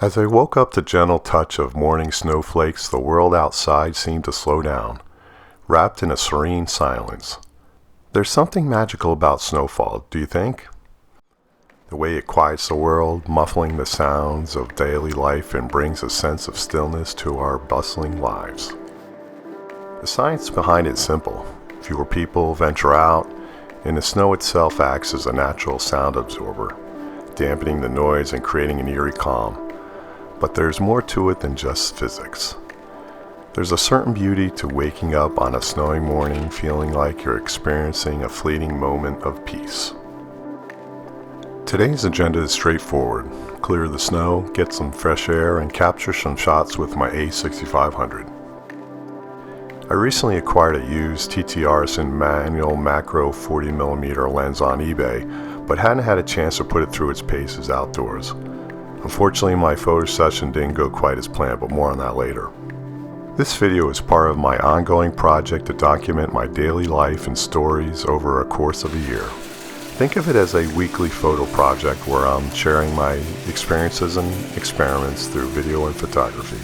As I woke up to gentle touch of morning snowflakes, the world outside seemed to slow down, wrapped in a serene silence. There's something magical about snowfall, do you think? The way it quiets the world, muffling the sounds of daily life and brings a sense of stillness to our bustling lives. The science behind it is simple. Fewer people venture out, and the snow itself acts as a natural sound absorber, dampening the noise and creating an eerie calm. But there's more to it than just physics. There's a certain beauty to waking up on a snowy morning feeling like you're experiencing a fleeting moment of peace. Today's agenda is straightforward. Clear the snow, get some fresh air, and capture some shots with my A6500. I recently acquired a used TTAristan manual macro 40mm lens on eBay, but hadn't had a chance to put it through its paces outdoors. Unfortunately, my photo session didn't go quite as planned, but more on that later. This video is part of my ongoing project to document my daily life and stories over a course of a year. Think of it as a weekly photo project where I'm sharing my experiences and experiments through video and photography.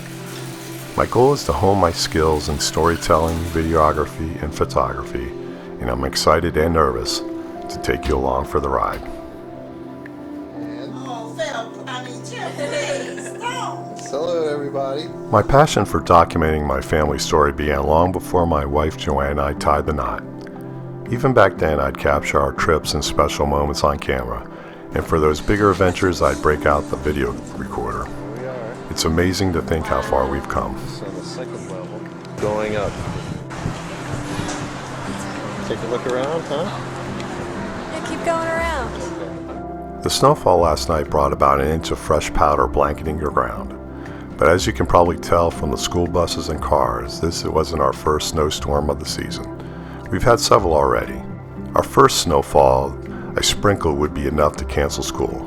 My goal is to hone my skills in storytelling, videography, and photography, and I'm excited and nervous to take you along for the ride. Hello everybody. My passion for documenting my family story began long before my wife Joanne and I tied the knot. Even back then I'd capture our trips and special moments on camera, and for those bigger adventures I'd break out the video recorder. Here we are. It's amazing to think how far we've come. It's on the second level. Going up. Take a look around, huh? Yeah, keep going around. Okay. The snowfall last night brought about an inch of fresh powder blanketing your ground. But as you can probably tell from the school buses and cars, this wasn't our first snowstorm of the season. We've had several already. Our first snowfall, a sprinkle would be enough to cancel school.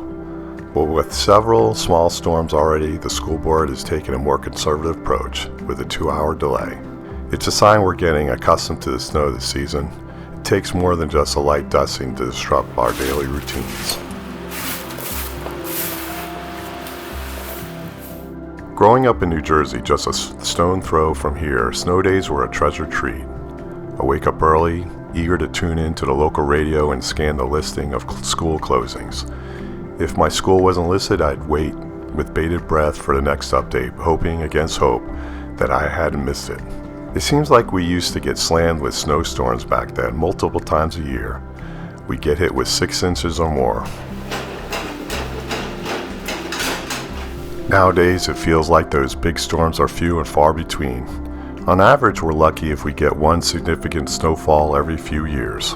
But with several small storms already, the school board has taken a more conservative approach with a 2-hour delay. It's a sign we're getting accustomed to the snow this season. It takes more than just a light dusting to disrupt our daily routines. Growing up in New Jersey, just a stone throw from here, snow days were a treasured treat. I wake up early, eager to tune in to the local radio and scan the listing of school closings. If my school wasn't listed, I'd wait with bated breath for the next update, hoping against hope that I hadn't missed it. It seems like we used to get slammed with snowstorms back then, multiple times a year. We'd get hit with 6 inches or more. Nowadays, it feels like those big storms are few and far between. On average, we're lucky if we get one significant snowfall every few years.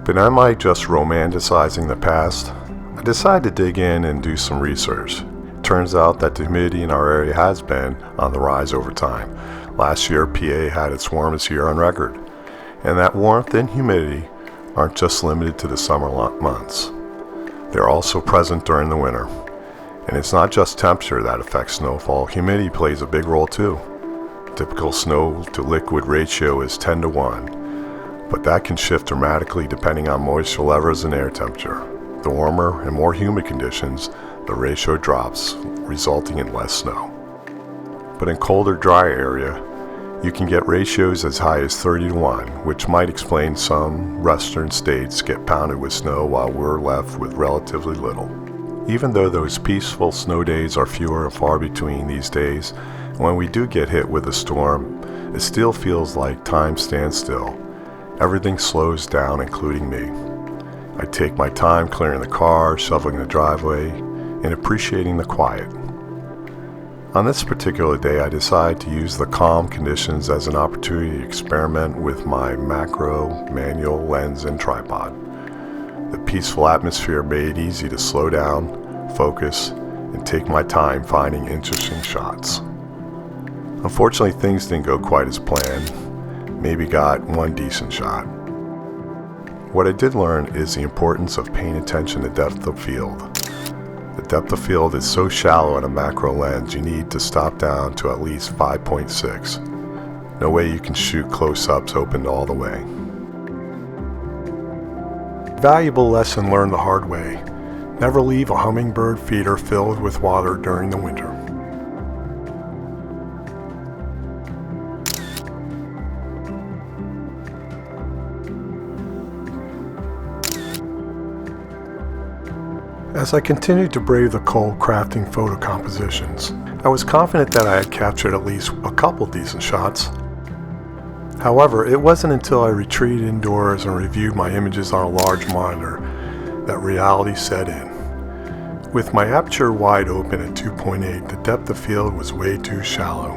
But am I just romanticizing the past? I decided to dig in and do some research. It turns out that the humidity in our area has been on the rise over time. Last year, PA had its warmest year on record. And that warmth and humidity aren't just limited to the summer months. They're also present during the winter. And it's not just temperature that affects snowfall, humidity plays a big role too. Typical snow to liquid ratio is 10 to 1, but that can shift dramatically depending on moisture levels and air temperature. The warmer and more humid conditions, the ratio drops, resulting in less snow. But in colder, drier area, you can get ratios as high as 30 to 1, which might explain some western states get pounded with snow while we're left with relatively little. Even though those peaceful snow days are fewer and far between these days, when we do get hit with a storm, it still feels like time stands still. Everything slows down, including me. I take my time clearing the car, shoveling the driveway, and appreciating the quiet. On this particular day, I decided to use the calm conditions as an opportunity to experiment with my macro manual lens and tripod. The peaceful atmosphere made it easy to slow down, focus, and take my time finding interesting shots. Unfortunately, things didn't go quite as planned. Maybe got one decent shot. What I did learn is the importance of paying attention to depth of field. The depth of field is so shallow in a macro lens you need to stop down to at least 5.6. No way you can shoot close-ups open all the way. Valuable lesson learned the hard way. Never leave a hummingbird feeder filled with water during the winter. As I continued to brave the cold crafting photo compositions, I was confident that I had captured at least a couple decent shots. However, it wasn't until I retreated indoors and reviewed my images on a large monitor that reality set in. With my aperture wide open at 2.8, the depth of field was way too shallow.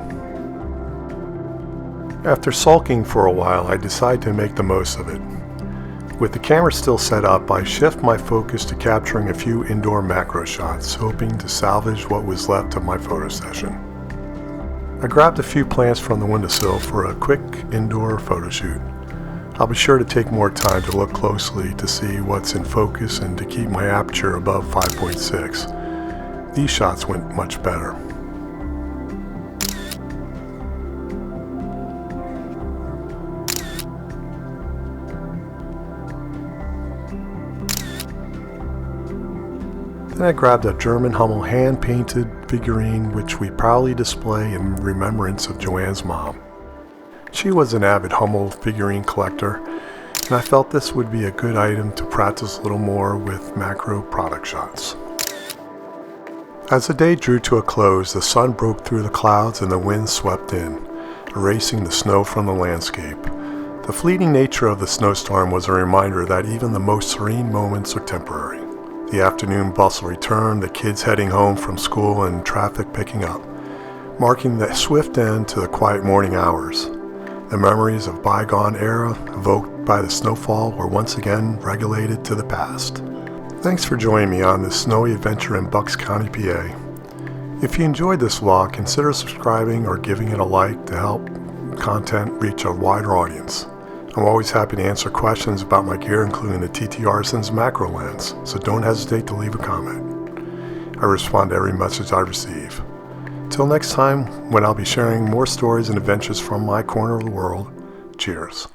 After sulking for a while, I decided to make the most of it. With the camera still set up, I shift my focus to capturing a few indoor macro shots, hoping to salvage what was left of my photo session. I grabbed a few plants from the windowsill for a quick indoor photo shoot. I'll be sure to take more time to look closely to see what's in focus and to keep my aperture above 5.6. These shots went much better. Then I grabbed a German Hummel hand-painted figurine which we proudly display in remembrance of Joanne's mom. She was an avid Hummel figurine collector, and I felt this would be a good item to practice a little more with macro product shots. As the day drew to a close, the sun broke through the clouds and the wind swept in, erasing the snow from the landscape. The fleeting nature of the snowstorm was a reminder that even the most serene moments are temporary. The afternoon bustle returned, the kids heading home from school and traffic picking up, marking the swift end to the quiet morning hours. The memories of bygone era evoked by the snowfall were once again regulated to the past. Thanks for joining me on this snowy adventure in Bucks County, PA. If you enjoyed this vlog, consider subscribing or giving it a like to help content reach a wider audience. I'm always happy to answer questions about my gear, including the TTAristan's macro lens, so don't hesitate to leave a comment. I respond to every message I receive. Till next time, when I'll be sharing more stories and adventures from my corner of the world, cheers.